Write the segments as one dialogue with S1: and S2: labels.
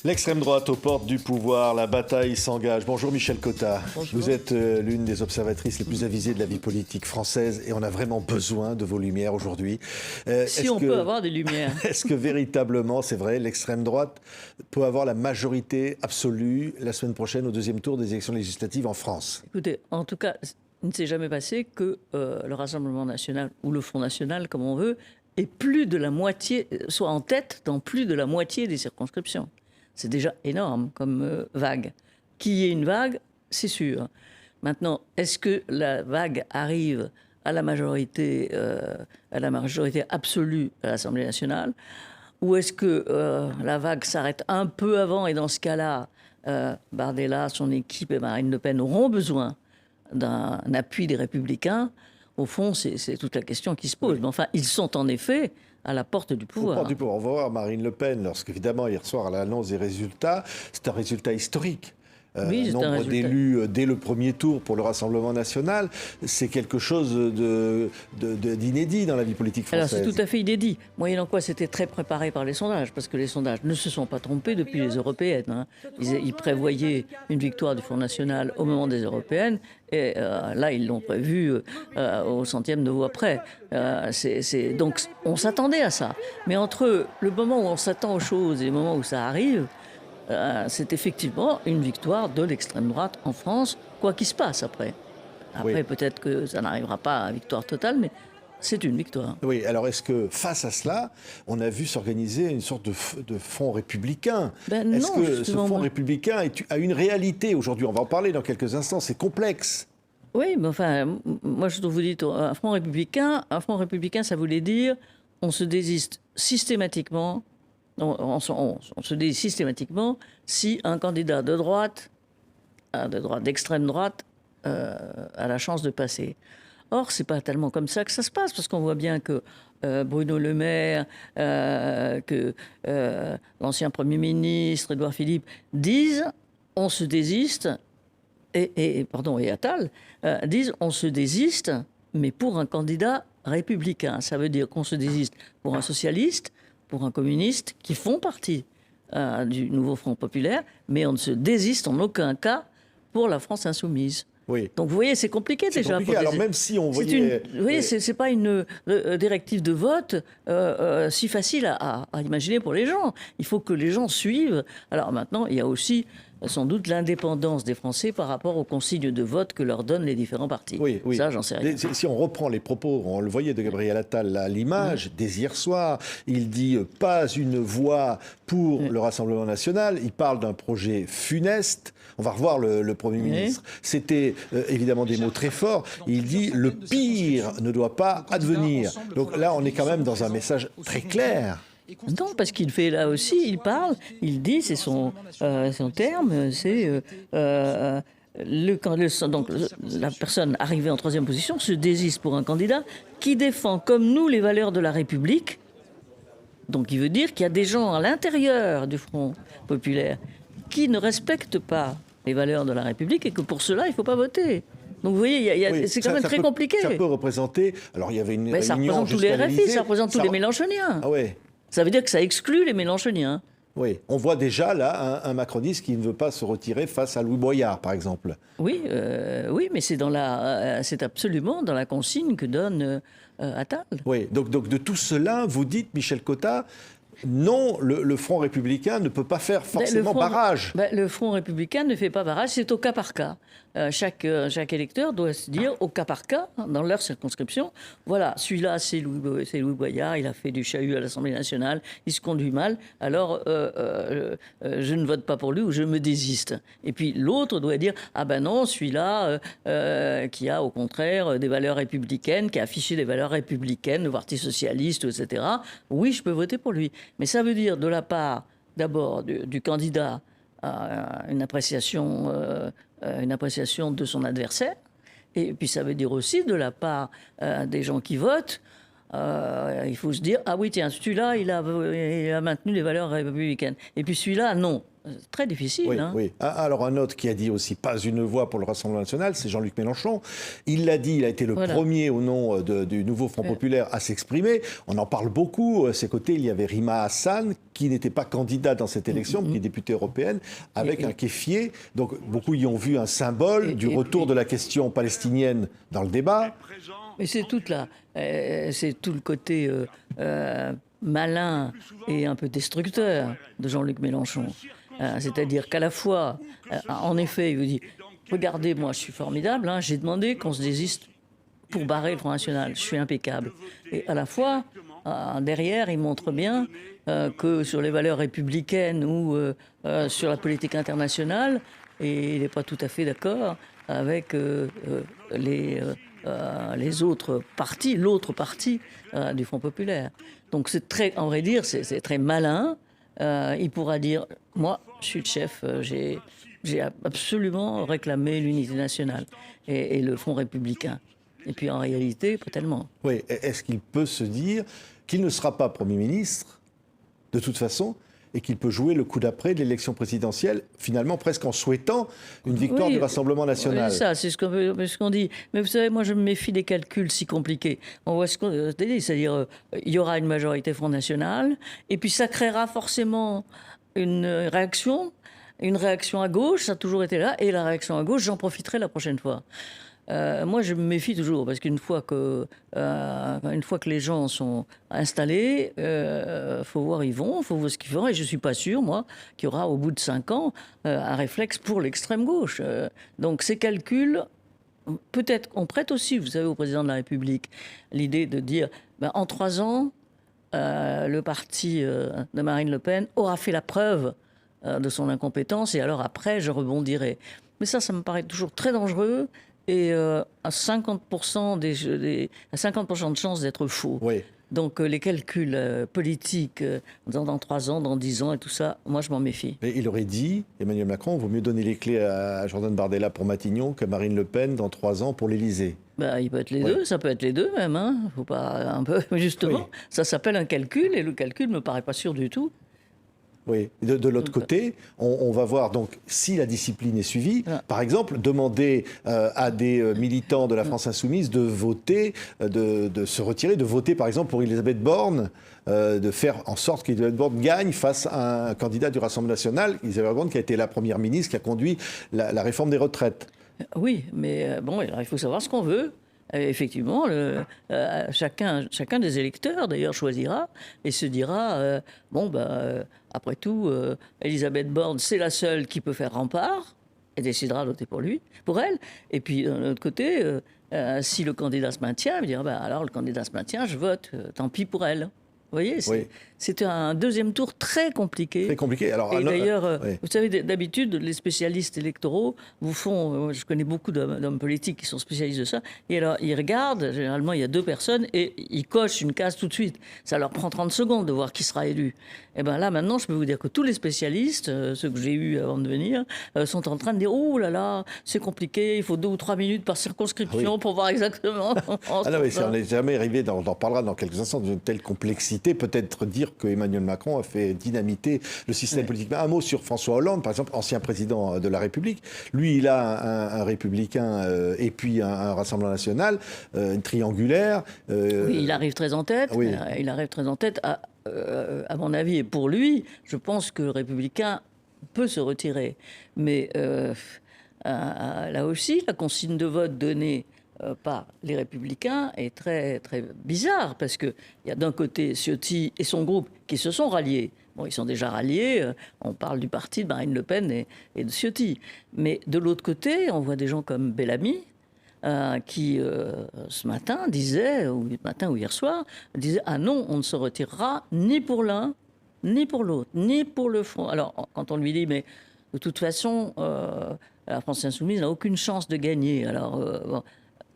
S1: L'extrême droite aux portes du pouvoir, la bataille s'engage. Bonjour Michel Cotta.
S2: Bonjour.
S1: Vous êtes l'une des observatrices les plus avisées de la vie politique française et on a vraiment besoin de vos lumières aujourd'hui.
S2: Si on peut avoir des lumières.
S1: Est-ce que véritablement, c'est vrai, l'extrême droite peut avoir la majorité absolue la semaine prochaine au deuxième tour des élections législatives en France?
S2: Écoutez, en tout cas, il ne s'est jamais passé que le Rassemblement national, ou le Front national, comme on veut, ait plus de la moitié, soit en tête dans plus de la moitié des circonscriptions. C'est déjà énorme comme vague. Qu'il y ait une vague, c'est sûr. Maintenant, est-ce que la vague arrive à la majorité absolue à l'Assemblée nationale, ou est-ce que la vague s'arrête un peu avant et dans ce cas-là, Bardella, son équipe et Marine Le Pen auront besoin d'un appui des Républicains? Au fond, c'est toute la question qui se pose. Mais enfin, ils sont en effet à la porte du pouvoir.
S1: On va voir Marine Le Pen, lorsqu'évidemment, hier soir, à l'annonce des résultats, c'est un résultat historique.
S2: Oui,
S1: Nombre d'élus dès le premier tour pour le Rassemblement national, c'est quelque chose d'inédit dans la vie politique française.
S2: Alors c'est tout à fait inédit, moyennant quoi c'était très préparé par les sondages, parce que les sondages ne se sont pas trompés depuis les européennes. Hein. Ils prévoyaient une victoire du Front national au moment des européennes, et là ils l'ont prévu au centième de voix près. Donc on s'attendait à ça. Mais entre le moment où on s'attend aux choses et le moment où ça arrive, c'est effectivement une victoire de l'extrême droite en France, quoi qu'il se passe après. Après, peut-être que ça n'arrivera pas à victoire totale, mais c'est une victoire.
S1: Oui, alors est-ce que face à cela, on a vu s'organiser une sorte de front républicain? Est-ce que ce front républicain a une réalité aujourd'hui? On va en parler dans quelques instants, c'est complexe.
S2: Oui, mais enfin, moi je vous dis, un front républicain, ça voulait dire on se désiste systématiquement. On se dit systématiquement si un candidat de droite, d'extrême droite, a la chance de passer. Or, c'est pas tellement comme ça que ça se passe, parce qu'on voit bien que Bruno Le Maire, que l'ancien Premier ministre, Édouard Philippe, disent on se désiste, et Attal, disent on se désiste, mais pour un candidat républicain. Ça veut dire qu'on se désiste pour un socialiste, pour un communiste, qui font partie du nouveau Front populaire, mais on ne se désiste en aucun cas pour la France insoumise.
S1: Oui.
S2: Donc vous voyez, c'est compliqué déjà.
S1: Compliqué. Alors même si on voyait...
S2: c'est pas une directive de vote si facile à imaginer pour les gens. Il faut que les gens suivent. Alors maintenant, il y a aussi sans doute l'indépendance des Français par rapport aux consignes de vote que leur donnent les différents partis.
S1: Oui.
S2: Ça, j'en sais rien.
S1: Si on reprend les propos, on le voyait de Gabriel Attal à l'image, dès hier soir, il dit pas une voix pour le Rassemblement national, il parle d'un projet funeste. On va revoir le Premier ministre. C'était évidemment des mots très forts. Il dit le pire ne doit pas advenir. Donc là, on est quand même dans un message très clair.
S2: Non, parce qu'il fait là aussi, il parle, il dit, c'est son terme, c'est donc la personne arrivée en troisième position se désiste pour un candidat qui défend comme nous les valeurs de la République. Donc il veut dire qu'il y a des gens à l'intérieur du Front populaire qui ne respectent pas les valeurs de la République et que pour cela il ne faut pas voter. Donc vous voyez, c'est quand même très compliqué.
S1: Ça peut représenter... Alors il y avait une réunion
S2: ça représente tous les RFI, ça représente tous les Mélenchoniens.
S1: Ah ouais.
S2: Ça veut dire que ça exclut les Mélenchoniens.
S1: Oui, on voit déjà là un macroniste qui ne veut pas se retirer face à Louis Boyard, par exemple.
S2: Oui, mais c'est absolument dans la consigne que donne Attal.
S1: Oui, donc de tout cela, vous dites, Michel Cotta, non, le Front républicain ne peut pas faire forcément barrage.
S2: Le Front républicain ne fait pas barrage, c'est au cas par cas. Chaque électeur doit se dire au cas par cas, dans leur circonscription, voilà, celui-là c'est Louis Boyard, il a fait du chahut à l'Assemblée nationale, il se conduit mal, alors je ne vote pas pour lui ou je me désiste. Et puis l'autre doit dire, ah ben non, celui-là qui a au contraire des valeurs républicaines, qui a affiché des valeurs républicaines, le Parti socialiste, etc., oui, je peux voter pour lui. Mais ça veut dire de la part d'abord du candidat une appréciation de son adversaire, et puis ça veut dire aussi de la part des gens qui votent il faut se dire, ah oui, tiens, celui-là, il a maintenu les valeurs républicaines. Et puis celui-là, non. C'est très difficile.
S1: Oui,
S2: hein.
S1: oui. Alors un autre qui a dit aussi pas une voix pour le Rassemblement national, c'est Jean-Luc Mélenchon. Il l'a dit, il a été le premier au nom du nouveau Front populaire à s'exprimer. On en parle beaucoup. À ses côtés, il y avait Rima Hassan, qui n'était pas candidate dans cette élection, qui est députée européenne, avec un kéfier. Donc beaucoup y ont vu un symbole du retour de la question palestinienne dans le débat.
S2: Mais c'est c'est tout le côté malin et un peu destructeur de Jean-Luc Mélenchon. C'est-à-dire qu'à la fois, en effet, il vous dit, regardez, moi je suis formidable, hein, j'ai demandé qu'on se désiste pour barrer le Front National, je suis impeccable. Et à la fois, derrière, il montre bien que sur les valeurs républicaines ou sur la politique internationale, et il n'est pas tout à fait d'accord avec les autres partis, l'autre parti du Front populaire. Donc c'est très, en vrai dire, c'est très malin. Il pourra dire, moi, je suis le chef, j'ai absolument réclamé l'unité nationale et le Front républicain. Et puis en réalité, pas tellement.
S1: Oui, est-ce qu'il peut se dire qu'il ne sera pas Premier ministre, de toute façon, et qu'il peut jouer le coup d'après de l'élection présidentielle, finalement presque en souhaitant une victoire du Rassemblement national.
S2: Oui, ça, c'est ce qu'on dit. Mais vous savez, moi, je me méfie des calculs si compliqués. On voit ce qu'on dit, c'est-à-dire il y aura une majorité Front National, et puis ça créera forcément une réaction à gauche, ça a toujours été là, et la réaction à gauche, j'en profiterai la prochaine fois. Moi, je me méfie toujours parce qu'une fois que les gens sont installés, faut voir où ils vont, faut voir ce qu'ils font. Et je suis pas sûr, moi, qu'il y aura au bout de 5 ans un réflexe pour l'extrême gauche. Donc ces calculs, peut-être, on prête aussi, vous savez, au président de la République l'idée de dire, en 3 ans, le parti de Marine Le Pen aura fait la preuve de son incompétence et alors après, je rebondirai. Mais ça me paraît toujours très dangereux. Et à 50% à 50% de chances d'être faux.
S1: Oui.
S2: Donc les calculs politiques dans 3 ans, dans 10 ans et tout ça, moi je m'en méfie.
S1: Mais il aurait dit, Emmanuel Macron, vaut mieux donner les clés à Jordan Bardella pour Matignon que Marine Le Pen dans 3 ans pour l'Élysée.
S2: Il peut être les deux, ça peut être les deux même. Hein. Faut pas un peu justement. Ça s'appelle un calcul et le calcul me paraît pas sûr du tout.
S1: Oui. De l'autre côté, on va voir donc si la discipline est suivie. Par exemple, demander à des militants de la France Insoumise de voter, de se retirer, de voter par exemple pour Elisabeth Borne, de faire en sorte qu'Elisabeth Borne gagne face à un candidat du Rassemblement national, Elisabeth Borne qui a été la première ministre qui a conduit la réforme des retraites.
S2: Oui, mais bon, il faut savoir ce qu'on veut. Effectivement, chacun des électeurs, d'ailleurs, choisira et se dira, après tout, Elisabeth Borne, c'est la seule qui peut faire rempart, et décidera de voter pour elle. Et puis, d'un autre côté, si le candidat se maintient, il dira, alors le candidat se maintient, je vote, tant pis pour elle. Vous voyez, c'est un deuxième tour très compliqué.
S1: Très compliqué. Alors,
S2: et d'ailleurs, vous savez, d'habitude, les spécialistes électoraux vous font... je connais beaucoup d'hommes politiques qui sont spécialistes de ça. Et alors, ils regardent, généralement, il y a 2 personnes, et ils cochent une case tout de suite. Ça leur prend 30 secondes de voir qui sera élu. Et bien là, maintenant, je peux vous dire que tous les spécialistes, ceux que j'ai eus avant de venir, sont en train de dire, oh là là, c'est compliqué, il faut 2 ou 3 minutes par circonscription pour voir exactement...
S1: on n'est jamais arrivé, on en parlera dans quelques instants, d'une telle complexité. Peut-être dire que Emmanuel Macron a fait dynamiter le système politique. Un mot sur François Hollande, par exemple, ancien président de la République. Lui, il a un républicain et puis un Rassemblement national, une triangulaire.
S2: Oui, il arrive très en tête.
S1: Oui.
S2: Il arrive très en tête. À mon avis, et pour lui, je pense que le républicain peut se retirer. Mais là aussi, la consigne de vote donnée par les Républicains est très, très bizarre, parce qu'il y a d'un côté Ciotti et son groupe qui se sont ralliés. Bon, ils sont déjà ralliés, on parle du parti de Marine Le Pen et de Ciotti. Mais de l'autre côté, on voit des gens comme Bellamy, qui, ce matin, disait, ou matin ou hier soir, disait « Ah non, on ne se retirera ni pour l'un, ni pour l'autre, ni pour le Front ». Alors, quand on lui dit « Mais de toute façon, la France Insoumise n'a aucune chance de gagner », alors...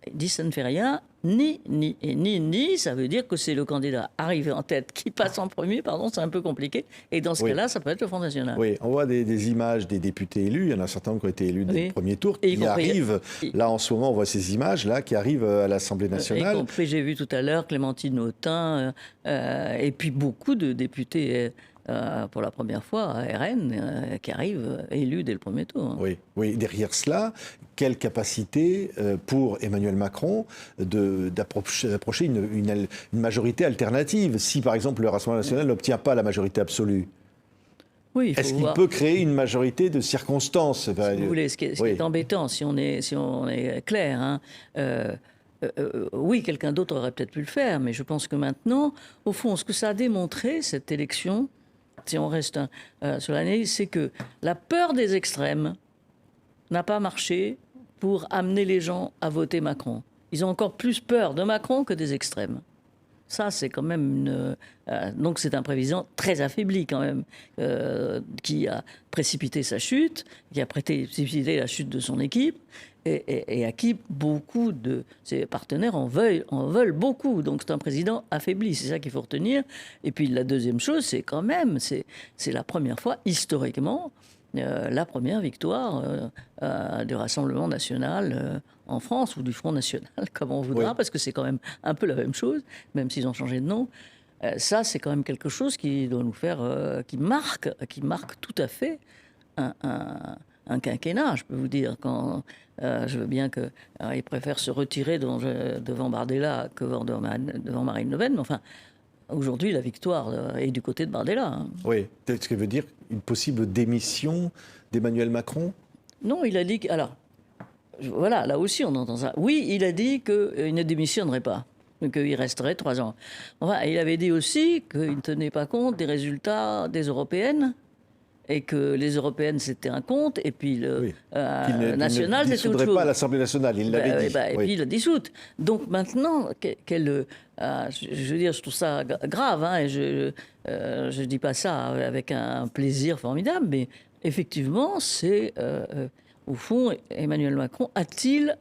S2: il dit ça ne fait rien, Ni, ça veut dire que c'est le candidat arrivé en tête qui passe en premier, pardon, c'est un peu compliqué. Et dans ce cas-là, ça peut être le Front National.
S1: Oui, on voit des images des députés élus, il y en a certains qui ont été élus dès le premier tour,
S2: Et
S1: qui arrivent, là en ce moment on voit ces images-là qui arrivent à l'Assemblée nationale.
S2: Y compris, j'ai vu tout à l'heure Clémentine Autain, et puis beaucoup de députés pour la première fois à RN qui arrivent élus dès le premier tour.
S1: Oui, derrière cela, quelle capacité pour Emmanuel Macron d'approcher une majorité alternative si par exemple le Rassemblement national n'obtient pas la majorité absolue?
S2: Oui,
S1: est-ce qu'il peut créer une majorité de circonstances?
S2: Si vous voulez, ce qui est embêtant, si on est clair, hein, oui, quelqu'un d'autre aurait peut-être pu le faire, mais je pense que maintenant, au fond, ce que ça a démontré, cette élection, si on reste sur l'analyse, c'est que la peur des extrêmes n'a pas marché pour amener les gens à voter Macron. Ils ont encore plus peur de Macron que des extrêmes. Ça, c'est quand même donc c'est un président très affaibli quand même, qui a précipité sa chute, qui a précipité la chute de son équipe, et à qui beaucoup de ses partenaires en veulent beaucoup. Donc c'est un président affaibli, c'est ça qu'il faut retenir. Et puis la deuxième chose, c'est quand même, c'est la première fois, historiquement, la première victoire du Rassemblement national en France, ou du Front national, comme on voudra, parce que c'est quand même un peu la même chose, même s'ils ont changé de nom. Ça, c'est quand même quelque chose qui doit nous faire, qui marque tout à fait un quinquennat, je peux vous dire. Quand je veux bien qu'ils préfèrent se retirer devant Bardella que devant Marine Le Pen, mais enfin, aujourd'hui, la victoire est du côté de Bardella. Hein.
S1: Oui, ce qui veut dire une possible démission d'Emmanuel Macron?
S2: Non, il a dit que... Alors, voilà, là aussi on entend ça. Oui, il a dit qu'il ne démissionnerait pas, qu'il resterait 3 ans. Enfin, il avait dit aussi qu'il ne tenait pas compte des résultats des européennes, et que les européennes c'était un compte, et puis le national c'était autre chose.
S1: Il ne dissoudrait pas l'Assemblée nationale, il l'avait dit.
S2: Et puis il l'a dissoute. Donc maintenant, je veux dire, je trouve ça grave, hein, et je ne dis pas ça avec un plaisir formidable, mais effectivement, c'est... au fond, Emmanuel Macron a-t-il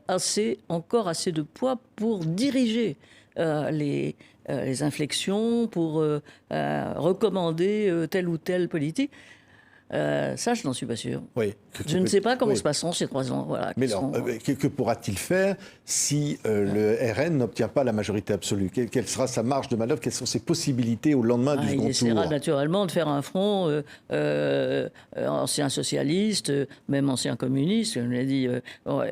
S2: encore assez de poids pour diriger les inflexions, pour recommander telle ou telle politique? Ça, je n'en suis pas sûr.
S1: Oui,
S2: je ne sais pas comment se passeront ces 3 ans. Voilà,
S1: mais alors, que pourra-t-il faire si le RN n'obtient pas la majorité absolue? Quelle sera sa marge de manœuvre? Quelles sont ses possibilités au lendemain du second tour?
S2: Il essaiera naturellement de faire un front ancien socialiste, même ancien communiste, on l'a dit,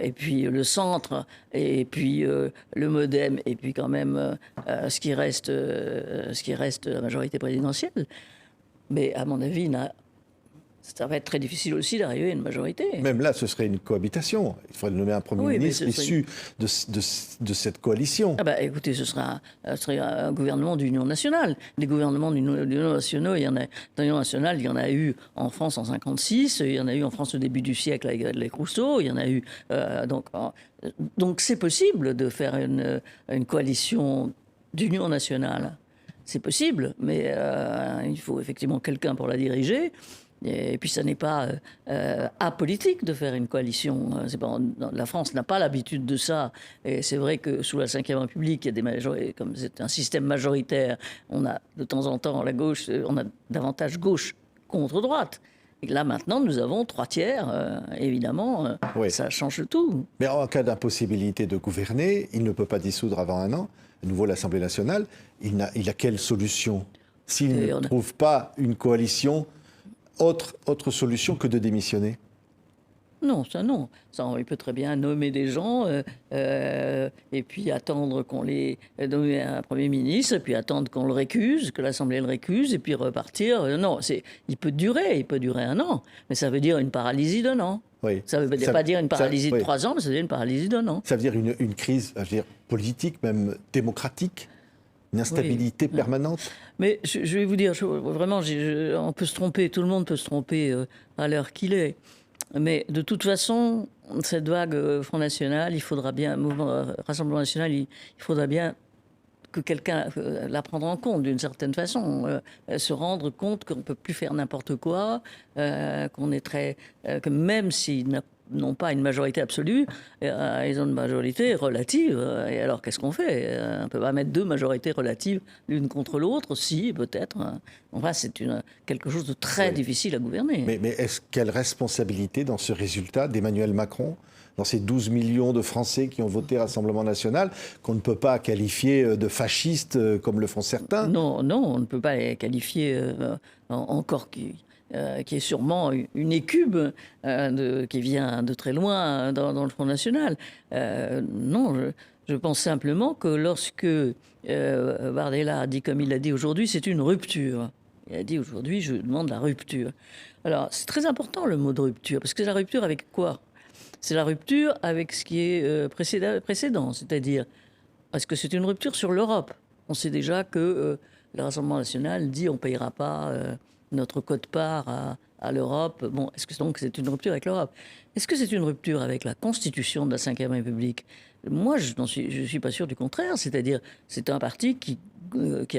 S2: et puis le centre, et puis le MoDem, et puis quand même ce qui reste la majorité présidentielle. Mais à mon avis, ça va être très difficile aussi d'arriver à une majorité.
S1: Même là, ce serait une cohabitation. Il faudrait nommer un Premier ministre issu de cette coalition.
S2: Ah bah, écoutez, ce serait un gouvernement d'union nationale. Des gouvernements d'union nationale, il y en a eu en France en 1956, il y en a eu en France au début du siècle avec les Rousseau, il y en a eu... donc c'est possible de faire une coalition d'union nationale. C'est possible, mais il faut effectivement quelqu'un pour la diriger. Et puis, ça n'est pas apolitique de faire une coalition. La France n'a pas l'habitude de ça. Et c'est vrai que sous la Ve République, il y a des majorités, comme c'est un système majoritaire, on a de temps en temps la gauche, on a davantage gauche contre droite. Et là, maintenant, nous avons 3/3, évidemment, ça change tout.
S1: Mais en cas d'impossibilité de gouverner, il ne peut pas dissoudre avant 1 an, à nouveau l'Assemblée nationale. Il a quelle solution? S'il ne trouve pas une coalition, autre solution que de démissionner?
S2: Non, ça non. Ça, il peut très bien nommer des gens et puis attendre qu'on nommer un Premier ministre, et puis attendre qu'on le récuse, que l'Assemblée le récuse, et puis repartir. Non, il peut durer 1 an, mais ça veut dire une paralysie d'1 an. Oui. Ça ne veut pas dire une paralysie de 3 ans, mais ça veut dire une paralysie d'1 an.
S1: Ça veut dire une crise, je veux dire, politique, même démocratique? Une instabilité permanente? Mais
S2: je vais vous dire, vraiment, on peut se tromper, tout le monde peut se tromper à l'heure qu'il est. Mais de toute façon, cette vague Front National, il faudra bien, Rassemblement National, il faudra bien que quelqu'un la prenne en compte d'une certaine façon, se rendre compte qu'on ne peut plus faire n'importe quoi, que même s'il n'a n'ont pas une majorité absolue, ils ont une majorité relative. Et alors, qu'est-ce qu'on fait? On ne peut pas mettre 2 majorités relatives l'une contre l'autre, si, peut-être. Enfin, c'est quelque chose de très difficile à gouverner.
S1: Mais est-ce quelle responsabilité dans ce résultat d'Emmanuel Macron, dans ces 12 millions de Français qui ont voté Rassemblement national, qu'on ne peut pas qualifier de fascistes comme le font certains?
S2: Non, on ne peut pas les qualifier encore qui est sûrement une écube qui vient de très loin dans le Front National. Non, je pense simplement que lorsque Bardella a dit comme il l'a dit aujourd'hui, c'est une rupture. Il a dit aujourd'hui, je demande la rupture. Alors, c'est très important le mot de rupture, parce que c'est la rupture avec quoi? C'est la rupture avec ce qui est précédent, c'est-à-dire, est-ce que c'est une rupture sur l'Europe? On sait déjà que le Rassemblement national dit on ne payera pas notre quote-part à l'Europe. Bon, est-ce que donc c'est une rupture avec l'Europe? Est-ce que c'est une rupture avec la Constitution de la Ve République? Moi, je ne suis pas sûr du contraire. C'est-à-dire, c'est un parti qui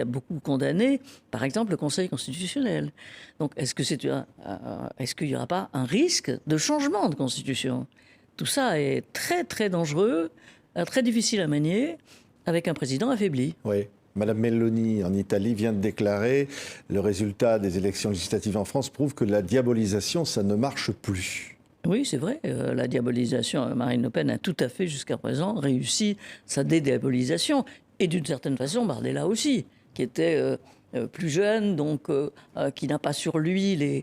S2: a beaucoup condamné, par exemple, le Conseil constitutionnel. Donc, est-ce qu'il n'y aura pas un risque de changement de Constitution? Tout ça est très, très dangereux, très difficile à manier, avec un président affaibli.
S1: Oui. Madame Meloni, en Italie, vient de déclarer le résultat des élections législatives en France prouve que la diabolisation, ça ne marche plus.
S2: Oui, c'est vrai. La diabolisation, Marine Le Pen a tout à fait, jusqu'à présent, réussi sa dédiabolisation. Et d'une certaine façon, Bardella aussi, qui était plus jeune, donc qui n'a pas sur lui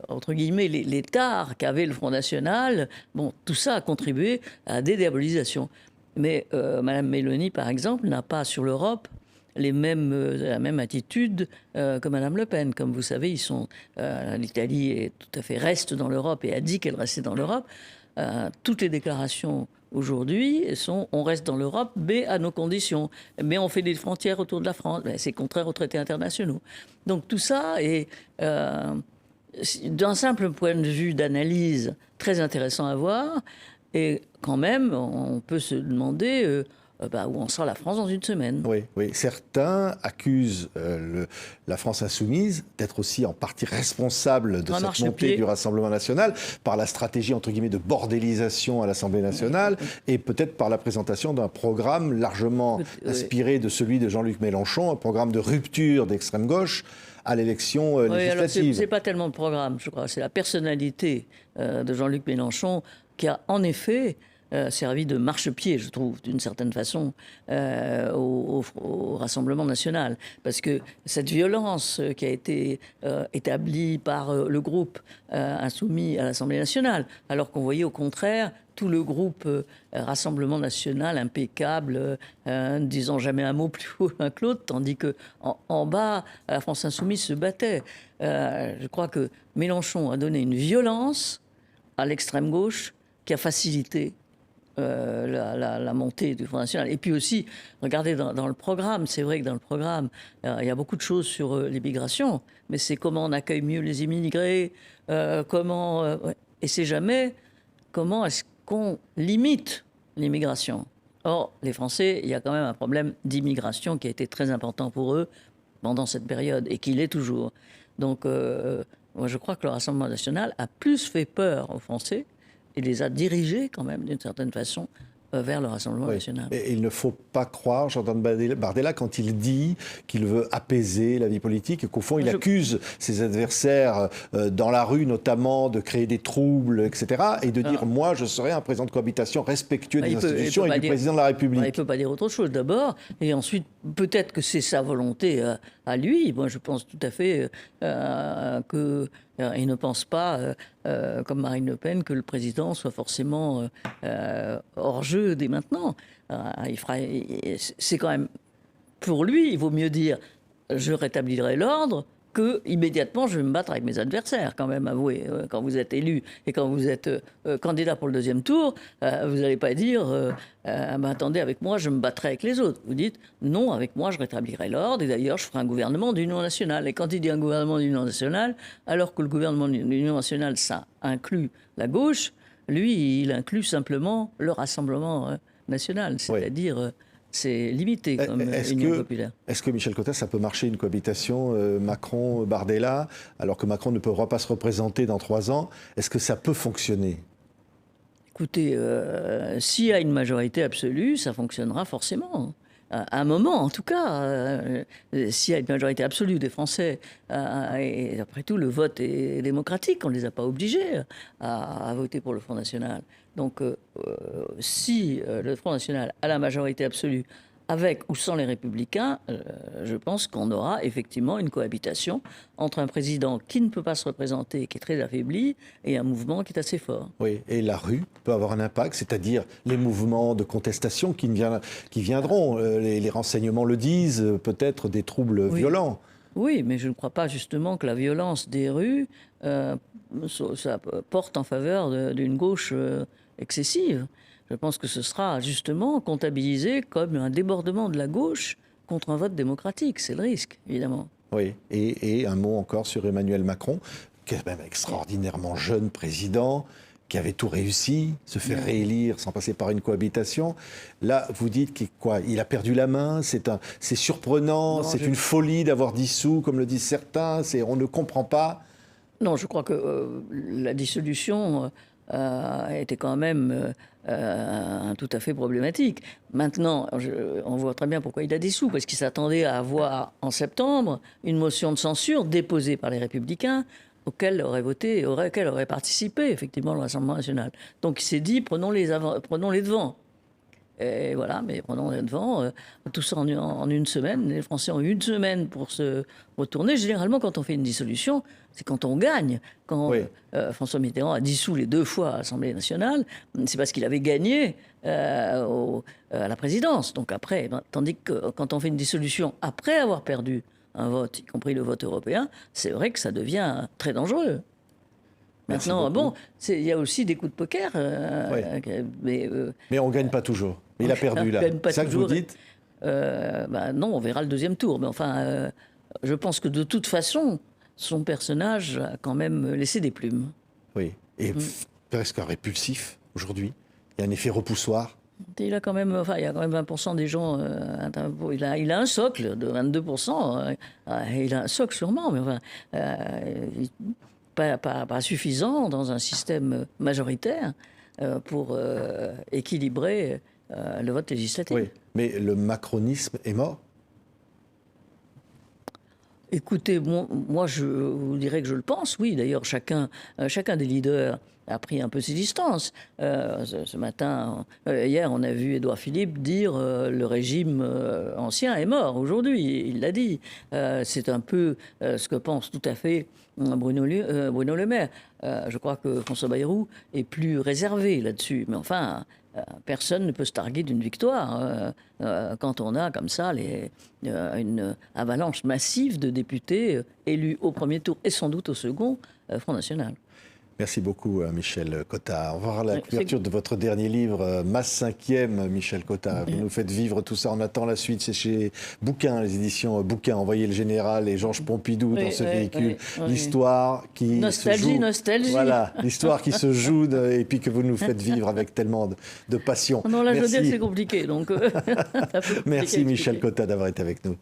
S2: entre guillemets, les tares qu'avait le Front National. Bon, tout ça a contribué à la dédiabolisation. Mais Mme Meloni, par exemple, n'a pas sur l'Europe la même attitude que Mme Le Pen. Comme vous savez, l'Italie reste dans l'Europe et a dit qu'elle restait dans l'Europe. Toutes les déclarations aujourd'hui on reste dans l'Europe, mais à nos conditions. Mais on fait des frontières autour de la France. C'est contraire aux traités internationaux. Donc tout ça est, d'un simple point de vue d'analyse, très intéressant à voir. Et quand même, on peut se demander où en sera la France dans une semaine.
S1: Oui, oui. Certains accusent la France insoumise d'être aussi en partie responsable de cette montée du Rassemblement national par la stratégie, entre guillemets, de bordélisation à l'Assemblée nationale et peut-être par la présentation d'un programme largement inspiré de celui de Jean-Luc Mélenchon, un programme de rupture d'extrême gauche à l'élection législative.
S2: Alors c'est pas tellement le programme, je crois, c'est la personnalité de Jean-Luc Mélenchon qui a en effet servi de marchepied, je trouve, d'une certaine façon, au Rassemblement national. Parce que cette violence qui a été établie par le groupe insoumis à l'Assemblée nationale, alors qu'on voyait au contraire tout le groupe Rassemblement national impeccable, ne disant jamais un mot plus haut l'un que l'autre, tandis qu'en bas, la France insoumise se battait. Je crois que Mélenchon a donné une violence à l'extrême gauche qui a facilité la montée du Front National. Et puis aussi, regardez dans le programme, c'est vrai que dans le programme, il y a beaucoup de choses sur l'immigration, mais c'est comment on accueille mieux les immigrés, et c'est jamais comment est-ce qu'on limite l'immigration. Or, les Français, il y a quand même un problème d'immigration qui a été très important pour eux pendant cette période, et qui l'est toujours. Donc, moi je crois que le Rassemblement national a plus fait peur aux Français et les a dirigés quand même d'une certaine façon vers le Rassemblement national.
S1: Et il ne faut pas croire Jordan Bardella quand il dit qu'il veut apaiser la vie politique et qu'au fond il accuse ses adversaires dans la rue notamment de créer des troubles, etc. et de dire moi je serai un président de cohabitation respectueux des institutions et du président de la République.
S2: Il ne peut pas dire autre chose d'abord, et ensuite peut-être que c'est sa volonté à lui. Moi je pense tout à fait qu'il ne pense pas, comme Marine Le Pen, que le président soit forcément hors jeu dès maintenant. C'est quand même, pour lui, il vaut mieux dire je rétablirai l'ordre que immédiatement je vais me battre avec mes adversaires. Quand même, avouez, quand vous êtes élu et quand vous êtes candidat pour le deuxième tour, vous n'allez pas dire attendez, avec moi je me battrai avec les autres. Vous dites non, avec moi je rétablirai l'ordre et d'ailleurs je ferai un gouvernement d'union nationale. Et quand il dit un gouvernement d'union nationale, alors que le gouvernement d'union nationale ça inclut la gauche, lui il inclut simplement le Rassemblement national, c'est-à-dire c'est limité comme union populaire.
S1: Est-ce que, Michel Cotta, ça peut marcher une cohabitation Macron-Bardella, alors que Macron ne pourra pas se représenter dans 3 ans? Est-ce que ça peut fonctionner?
S2: écoutez, s'il y a une majorité absolue, ça fonctionnera forcément. À un moment, en tout cas, s'il y a une majorité absolue des Français, et après tout, le vote est démocratique, on ne les a pas obligés à voter pour le Front National. Donc, si le Front National a la majorité absolue, avec ou sans les Républicains, je pense qu'on aura effectivement une cohabitation entre un président qui ne peut pas se représenter, qui est très affaibli, et un mouvement qui est assez fort.
S1: Oui, et la rue peut avoir un impact, c'est-à-dire les mouvements de contestation qui viendront. Les renseignements le disent, peut-être des troubles violents.
S2: Oui, mais je ne crois pas justement que la violence des rues ça porte en faveur d'une gauche excessive. Je pense que ce sera justement comptabilisé comme un débordement de la gauche contre un vote démocratique. C'est le risque, évidemment.
S1: Oui, et un mot encore sur Emmanuel Macron, qui est même extraordinairement jeune président, qui avait tout réussi, se fait réélire sans passer par une cohabitation. Là, vous dites qu'il a perdu la main, c'est surprenant, c'est une folie d'avoir dissous, comme le disent certains, on ne comprend pas.
S2: Non, je crois que la dissolution était quand même tout à fait problématique. Maintenant, on voit très bien pourquoi il a dissous, parce qu'il s'attendait à avoir en septembre une motion de censure déposée par les Républicains auquel aurait voté, auquel aurait participé effectivement le Rassemblement national. Donc il s'est dit prenons les devants. Et voilà, mais prenons les devants. Tout ça en une semaine. Les Français ont eu une semaine pour se retourner. Généralement, quand on fait une dissolution, c'est quand on gagne. Quand François Mitterrand a dissous les 2 fois à l'Assemblée nationale, c'est parce qu'il avait gagné à la présidence. Donc après, tandis que quand on fait une dissolution après avoir perdu un vote, y compris le vote européen, c'est vrai que ça devient très dangereux. Maintenant, il y a aussi des coups de poker.
S1: Mais on ne gagne pas toujours. Il a perdu, là. C'est ça que vous dites ?
S2: Non, on verra le deuxième tour. Mais enfin, je pense que de toute façon, son personnage a quand même laissé des plumes.
S1: Oui, et presque répulsif aujourd'hui. Il y a un effet repoussoir.
S2: Il a quand même, il y a quand même 20% des gens. Il a un socle de 22%. Il a un socle sûrement, mais enfin, pas suffisant dans un système majoritaire pour équilibrer le vote législatif.
S1: Oui, mais le macronisme est mort ?
S2: Écoutez, moi, je vous dirais que je le pense, oui. D'ailleurs, chacun des leaders a pris un peu ses distances. Ce matin, hier, on a vu Édouard Philippe dire le régime ancien est mort aujourd'hui. Il l'a dit. C'est un peu ce que pense tout à fait Bruno Le Maire. Je crois que François Bayrou est plus réservé là-dessus. Mais enfin, personne ne peut se targuer d'une victoire quand on a comme ça une avalanche massive de députés élus au premier tour et sans doute au second Front National.
S1: Merci beaucoup, Michel Cotta. On va voir la couverture de votre dernier livre, Masse 5e, Michel Cotta. Vous nous faites vivre tout ça. On attend la suite. C'est chez Bouquin, les éditions Bouquin. Envoyez le général et Georges Pompidou dans ce véhicule. L'histoire qui
S2: nostalgie.
S1: Voilà, l'histoire qui se joue et puis que vous nous faites vivre avec tellement de passion.
S2: Non, là, je veux dire que c'est compliqué. Donc,
S1: Merci, Michel Cotta, d'avoir été avec nous.